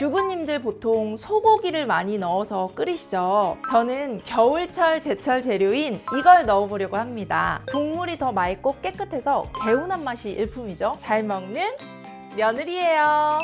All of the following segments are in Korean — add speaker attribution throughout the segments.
Speaker 1: 주부님들 보통 소고기를 많이 넣어서 끓이시죠. 저는 겨울철 제철 재료인 이걸 넣어보려고 합니다. 국물이 더 맑고 깨끗해서 개운한 맛이 일품이죠. 잘 먹는 며느리예요.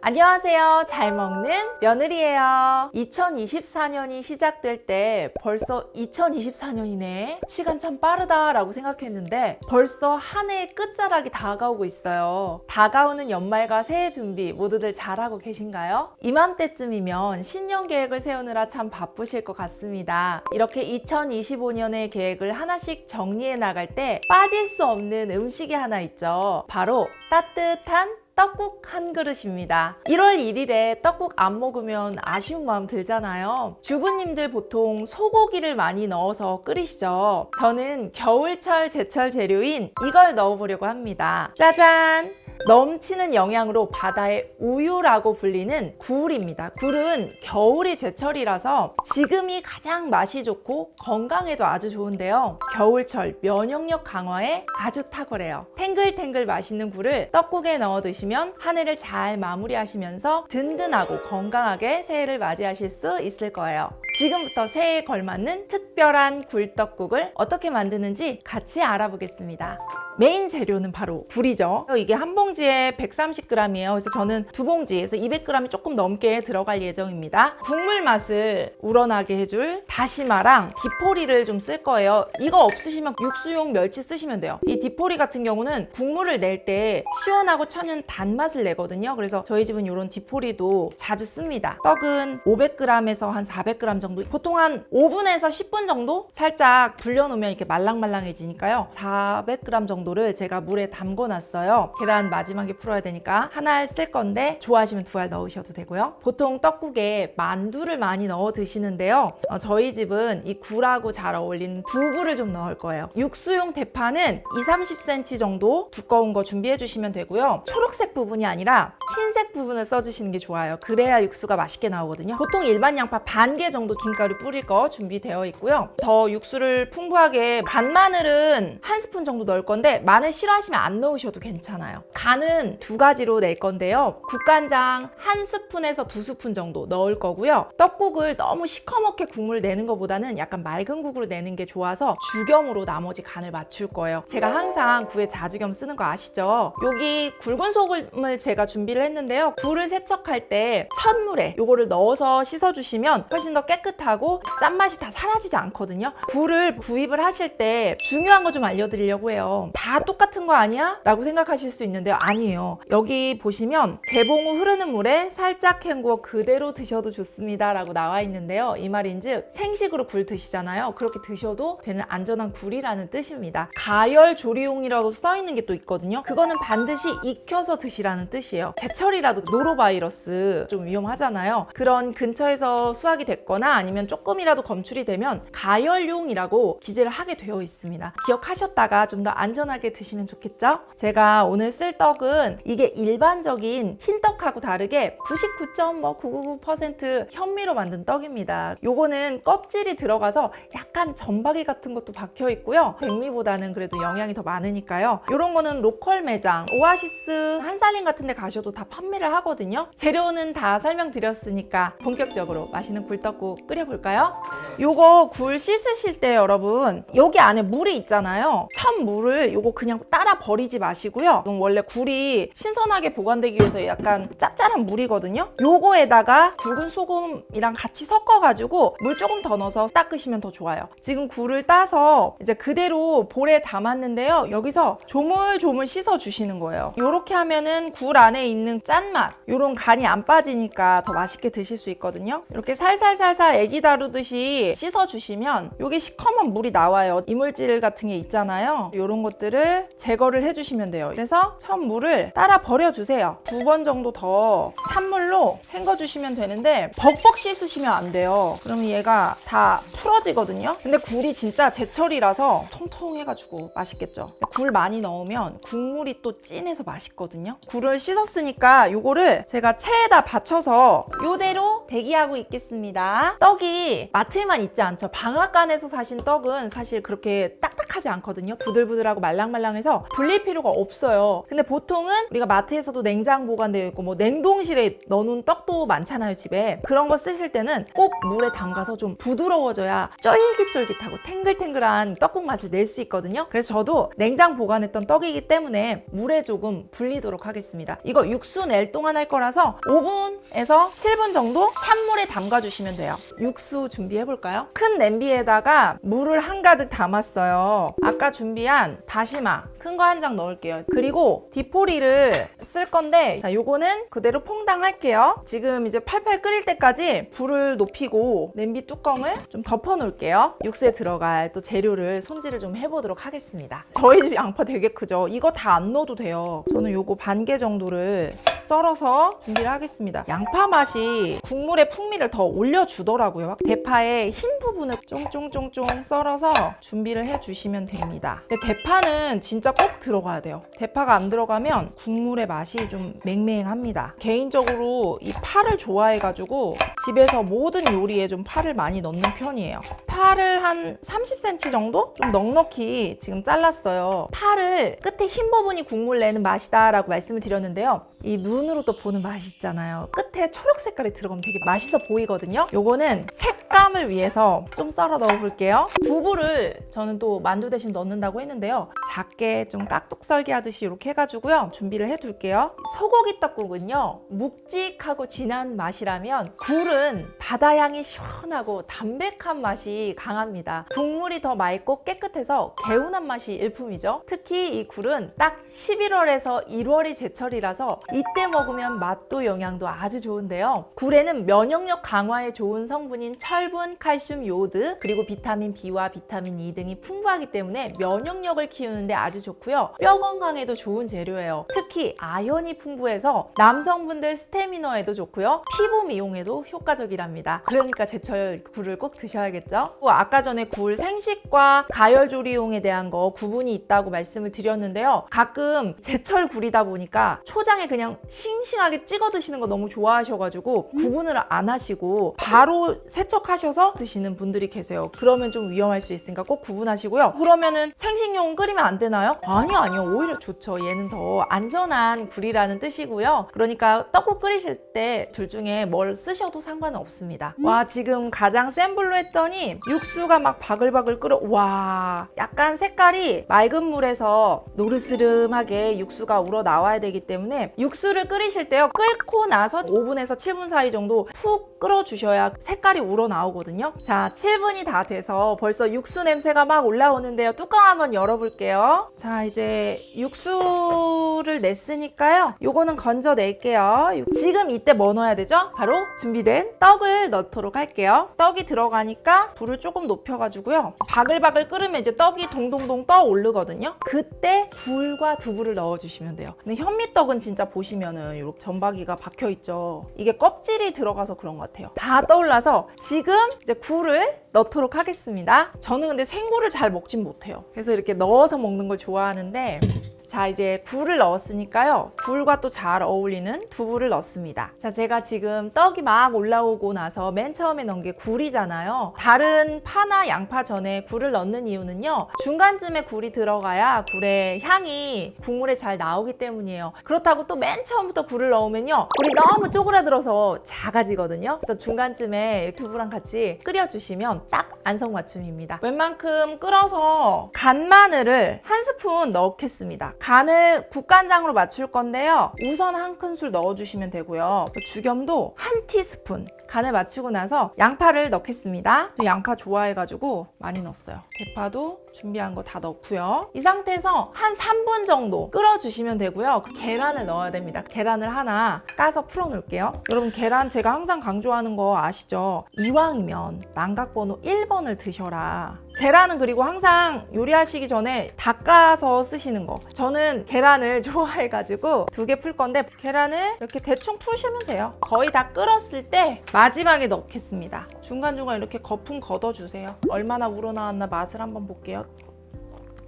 Speaker 1: 안녕하세요. 잘 먹는 며느리예요. 2024년이 시작될 때 벌써 2024년이네. 시간 참 빠르다 라고 생각했는데 벌써 한 해의 끝자락이 다가오고 있어요. 다가오는 연말과 새해 준비 모두들 잘하고 계신가요? 이맘때쯤이면 신년 계획을 세우느라 참 바쁘실 것 같습니다. 이렇게 2025년의 계획을 하나씩 정리해 나갈 때 빠질 수 없는 음식이 하나 있죠. 바로 따뜻한 떡국 한 그릇입니다. 1월 1일에 떡국 안 먹으면 아쉬운 마음 들잖아요. 주부님들 보통 소고기를 많이 넣어서 끓이시죠. 저는 겨울철 제철 재료인 이걸 넣어보려고 합니다. 짜잔! 넘치는 영양으로 바다의 우유라고 불리는 굴입니다. 굴은 겨울이 제철이라서 지금이 가장 맛이 좋고 건강에도 아주 좋은데요. 겨울철 면역력 강화에 아주 탁월해요. 탱글탱글 맛있는 굴을 떡국에 넣어 드시면 한 해를 잘 마무리하시면서 든든하고 건강하게 새해를 맞이하실 수 있을 거예요. 지금부터 새해에 걸맞는 특별한 굴떡국을 어떻게 만드는지 같이 알아보겠습니다. 메인 재료는 바로 굴이죠. 이게 한 봉지에 130g이에요. 그래서 저는 두 봉지에서 200g이 조금 넘게 들어갈 예정입니다. 국물 맛을 우러나게 해줄 다시마랑 디포리를 좀 쓸 거예요. 이거 없으시면 육수용 멸치 쓰시면 돼요. 이 디포리 같은 경우는 국물을 낼 때 시원하고 천연 단맛을 내거든요. 그래서 저희 집은 이런 디포리도 자주 씁니다. 떡은 500g에서 한 400g 정도, 보통 한 5분에서 10분 정도 살짝 불려놓으면 이렇게 말랑말랑해지니까요. 400g 정도를 제가 물에 담궈 놨어요. 계란 마지막에 풀어야 되니까 한 알 쓸 건데 좋아하시면 2알 넣으셔도 되고요. 보통 떡국에 만두를 많이 넣어 드시는데요. 저희 집은 이 굴하고 잘 어울리는 두부를 좀 넣을 거예요. 육수용 대파는 20-30cm 정도 두꺼운 거 준비해 주시면 되고요. 초록색 부분이 아니라 흰색 부분을 써주시는 게 좋아요. 그래야 육수가 맛있게 나오거든요. 보통 일반 양파 반 개 정도 김가루 뿌릴 거 준비되어 있고요. 더 육수를 풍부하게 간마늘은 한 스푼 정도 넣을 건데 마늘 싫어하시면 안 넣으셔도 괜찮아요. 간은 두 가지로 낼 건데요. 국간장 한 스푼에서 2스푼 정도 넣을 거고요. 떡국을 너무 시커멓게 국물을 내는 것보다는 약간 맑은 국으로 내는 게 좋아서 죽염으로 나머지 간을 맞출 거예요. 제가 항상 굴에 자주겸 쓰는 거 아시죠? 여기 굵은 소금을 제가 준비를 했는데요. 굴을 세척할 때 찬물에 요거를 넣어서 씻어주시면 훨씬 더 깨끗하고 짠맛이 다 사라지지 않거든요. 굴을 구입을 하실 때 중요한 거 좀 알려드리려고 해요. 다 똑같은 거 아니야? 라고 생각하실 수 있는데요. 아니에요. 여기 보시면 개봉 후 흐르는 물에 살짝 헹구어 그대로 드셔도 좋습니다 라고 나와 있는데요. 이 말인즉 생식으로 굴 드시잖아요. 그렇게 드셔도 되는 안전한 굴이라는 뜻입니다. 가열 조리용이라고 써 있는 게 또 있거든요. 그거는 반드시 익혀서 드시라는 뜻이에요. 제철이라도 노로바이러스 좀 위험하잖아요. 그런 근처에서 수확이 됐거나 아니면 조금이라도 검출이 되면 가열용이라고 기재를 하게 되어 있습니다. 기억하셨다가 좀 더 안전하게 드시면 좋겠죠? 제가 오늘 쓸 떡은 이게 일반적인 흰떡하고 다르게 99.999% 현미로 만든 떡입니다. 요거는 껍질이 들어가서 약간 점박이 같은 것도 박혀 있고요. 백미보다는 그래도 영양이 더 많으니까요. 요런 거는 로컬 매장, 오아시스, 한살림 같은 데 가셔도 다 판매를 하거든요. 재료는 다 설명드렸으니까 본격적으로 맛있는 굴떡국 끓여볼까요? 요거 굴 씻으실 때 여러분 여기 안에 물이 있잖아요. 물을 요거 그냥 따라 버리지 마시고요. 원래 굴이 신선하게 보관되기 위해서 약간 짭짤한 물이거든요. 요거에다가 굵은 소금이랑 같이 섞어가지고 물 조금 더 넣어서 닦으시면 더 좋아요. 지금 굴을 따서 이제 그대로 볼에 담았는데요. 여기서 조물조물 씻어주시는 거예요. 요렇게 하면은 굴 안에 있는 짠맛, 요런 간이 안 빠지니까 더 맛있게 드실 수 있거든요. 이렇게 살살살살 애기 다루듯이 씻어주시면 요게 시커먼 물이 나와요. 이물질 같은 게 있잖아요. 이런 것들을 제거를 해주시면 돼요. 그래서 처음 물을 따라 버려주세요. 2번 정도 더 찬물로 헹궈주시면 되는데 벅벅 씻으시면 안 돼요. 그러면 얘가 다 풀어지거든요. 근데 굴이 진짜 제철이라서 통통해가지고 맛있겠죠. 굴 많이 넣으면 국물이 또 진해서 맛있거든요. 굴을 씻었으니까 요거를 제가 체에다 받쳐서 요대로 대기하고 있겠습니다. 떡이 마트에만 있지 않죠. 방앗간에서 사신 떡은 사실 그렇게 딱딱한 딱딱하지 않거든요. 부들부들하고 말랑말랑해서 불릴 필요가 없어요. 근데 보통은 우리가 마트에서도 냉장 보관되어 있고 뭐 냉동실에 넣어놓은 떡도 많잖아요, 집에. 그런 거 쓰실 때는 꼭 물에 담가서 좀 부드러워져야 쫄깃쫄깃하고 탱글탱글한 떡국 맛을 낼 수 있거든요. 그래서 저도 냉장 보관했던 떡이기 때문에 물에 조금 불리도록 하겠습니다. 이거 육수 낼 동안 할 거라서 5분에서 7분 정도 찬물에 담가주시면 돼요. 육수 준비해볼까요? 큰 냄비에다가 물을 한가득 담았어요. 아까 준비한 다시마 큰 거 한 장 넣을게요. 그리고 디포리를 쓸 건데 자, 요거는 그대로 퐁당할게요. 지금 이제 팔팔 끓일 때까지 불을 높이고 냄비 뚜껑을 좀 덮어 놓을게요. 육수에 들어갈 또 재료를 손질을 좀 해보도록 하겠습니다. 저희 집 양파 되게 크죠? 이거 다 안 넣어도 돼요. 저는 요거 반 개 정도를 썰어서 준비를 하겠습니다. 양파 맛이 국물의 풍미를 더 올려주더라고요. 대파의 흰 부분을 쫑쫑쫑쫑 썰어서 준비를 해주시면 됩니다. 근데 대파는 진짜 꼭 들어가야 돼요. 대파가 안 들어가면 국물의 맛이 좀 맹맹합니다. 개인적으로 이 파를 좋아해가지고 집에서 모든 요리에 좀 파를 많이 넣는 편이에요. 파를 한 30cm 정도? 좀 넉넉히 지금 잘랐어요. 파를 끝에 흰 부분이 국물 내는 맛이다 라고 말씀을 드렸는데요. 이 눈으로 또 보는 맛이 있잖아요. 끝에 초록 색깔이 들어가면 되게 맛있어 보이거든요. 요거는 색감을 위해서 좀 썰어 넣어 볼게요. 두부를 저는 또 만두 대신 넣는다고 했는데요. 작게 좀 깍둑 썰기 하듯이 이렇게 해가지고요. 준비를 해둘게요. 소고기 떡국은요. 묵직하고 진한 맛이라면 굴은 바다향이 시원하고 담백한 맛이 강합니다. 국물이 더 맑고 깨끗해서 개운한 맛이 일품이죠. 특히 이 굴은 딱 11월에서 1월이 제철이라서 이때 먹으면 맛도 영양도 아주 좋은데요. 굴에는 면역력 강화에 좋은 성분인 철분, 칼슘, 요오드, 그리고 비타민 B와 비타민 E 등이 풍부하기 때문에 면역력을 키우는데 아주 좋고요. 뼈 건강에도 좋은 재료예요. 특히 아연이 풍부해서 남성분들 스태미너에도 좋고요. 피부 미용에도 효과적이랍니다. 그러니까 제철 굴을 꼭 드셔야겠죠. 아까 전에 굴 생식과 가열조리용에 대한 거 구분이 있다고 말씀을 드렸는데요. 가끔 제철 굴이다 보니까 초장에 그냥 싱싱하게 찍어 드시는 거 너무 좋아하셔가지고 구분을 안 하시고 바로 세척하셔서 드시는 분들이 계세요. 그러면 좀 위험할 수 있으니까 꼭 구분하시고요. 그러면은 생식용은 끓이면 안 되나요? 아니요. 오히려 좋죠. 얘는 더 안전한 굴이라는 뜻이고요. 그러니까 떡국 끓이실 때 둘 중에 뭘 쓰셔도 상관은 없습니다. 와, 지금 가장 센 불로 했더니 육수가 막 바글바글 끓어. 와, 약간 색깔이 맑은 물에서 노르스름하게 육수가 우러 나와야 되기 때문에 육수를 끓이실 때요. 끓고 나서 5분에서 7분 사이 정도 푹 끓여주셔야 색깔이 우러나오거든요. 자, 7분이 다 돼서 벌써 육수 냄새가 막 올라오는데요. 뚜껑 한번 열어볼게요. 자, 이제 육수를 냈으니까요. 요거는 건져낼게요. 지금 이때 뭐 넣어야 되죠? 바로 준비된 떡을 넣도록 할게요. 떡이 들어가니까 불을 조금 높여가지고요. 바글바글 끓으면 이제 떡이 동동동 떠 오르거든요. 그때 굴과 두부를 넣어주시면 돼요. 근데 현미떡은 진짜 보시면은 이렇게 점박이가 박혀있죠. 이게 껍질이 들어가서 그런 것 같아요. 다 떠올라서 지금 이제 굴을 넣도록 하겠습니다. 저는 근데 생굴을 잘 먹진 못해요. 그래서 이렇게 넣어서 먹는 걸 좋아하는데 자, 이제 굴을 넣었으니까요. 굴과 또 잘 어울리는 두부를 넣습니다. 자, 제가 지금 떡이 막 올라오고 나서 맨 처음에 넣은 게 굴이잖아요. 다른 파나 양파 전에 굴을 넣는 이유는요. 중간쯤에 굴이 들어가야 굴의 향이 국물에 잘 나오기 때문이에요. 그렇다고 또 맨 처음부터 굴을 넣으면요. 굴이 너무 쪼그라들어서 작아지거든요. 그래서 중간쯤에 두부랑 같이 끓여주시면 딱 안성맞춤입니다. 웬만큼 끓어서 간마늘을 한 스푼 넣겠습니다. 간을 국간장으로 맞출 건데요. 우선 한 큰술 넣어주시면 되고요. 죽염도 한 티스푼 간을 맞추고 나서 양파를 넣겠습니다. 저 양파 좋아해가지고 많이 넣었어요. 대파도 준비한 거 다 넣고요. 이 상태에서 한 3분 정도 끓여주시면 되고요. 계란을 넣어야 됩니다. 계란을 하나 까서 풀어 놓을게요. 여러분, 계란 제가 항상 강조하는 거 아시죠? 이왕이면 망각번호 1번을 드셔라. 계란은 그리고 항상 요리하시기 전에 닦아서 쓰시는 거. 저는 계란을 좋아해가지고 2개 풀 건데 계란을 이렇게 대충 푸시면 돼요. 거의 다 끓었을 때 마지막에 넣겠습니다. 중간중간 이렇게 거품 걷어주세요. 얼마나 우러나왔나 맛을 한번 볼게요.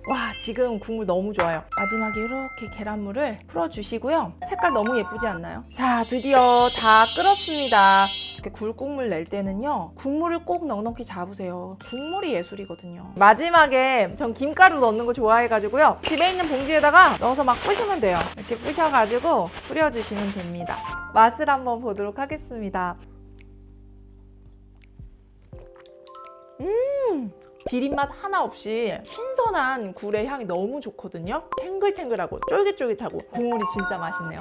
Speaker 1: 와, 지금 국물 너무 좋아요. 마지막에 이렇게 계란물을 풀어주시고요. 색깔 너무 예쁘지 않나요? 자, 드디어 다 끓었습니다. 이렇게 굴국물 낼 때는요, 국물을 꼭 넉넉히 잡으세요. 국물이 예술이거든요. 마지막에 전 김가루 넣는 거 좋아해가지고요, 집에 있는 봉지에다가 넣어서 막 부시면 돼요. 이렇게 부셔가지고 뿌려주시면 됩니다. 맛을 한번 보도록 하겠습니다. 비린맛 하나 없이 신선한 굴의 향이 너무 좋거든요. 탱글탱글하고 쫄깃쫄깃하고 국물이 진짜 맛있네요.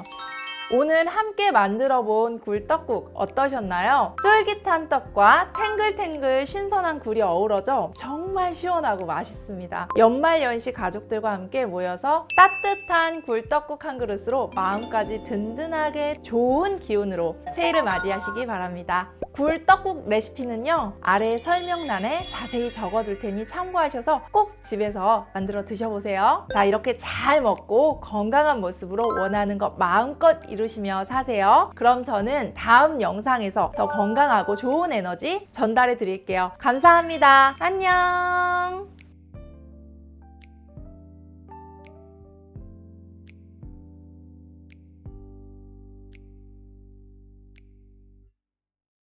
Speaker 1: 오늘 함께 만들어 본 굴떡국 어떠셨나요? 쫄깃한 떡과 탱글탱글 신선한 굴이 어우러져 정말 시원하고 맛있습니다. 연말연시 가족들과 함께 모여서 따뜻한 굴떡국 한 그릇으로 마음까지 든든하게 좋은 기운으로 새해를 맞이하시기 바랍니다. 굴떡국 레시피는요, 아래 설명란에 자세히 적어둘 테니 참고하셔서 꼭 집에서 만들어 드셔보세요. 자, 이렇게 잘 먹고 건강한 모습으로 원하는 것 마음껏 이루시며 사세요. 그럼 저는 다음 영상에서 더 건강하고 좋은 에너지 전달해 드릴게요. 감사합니다. 안녕.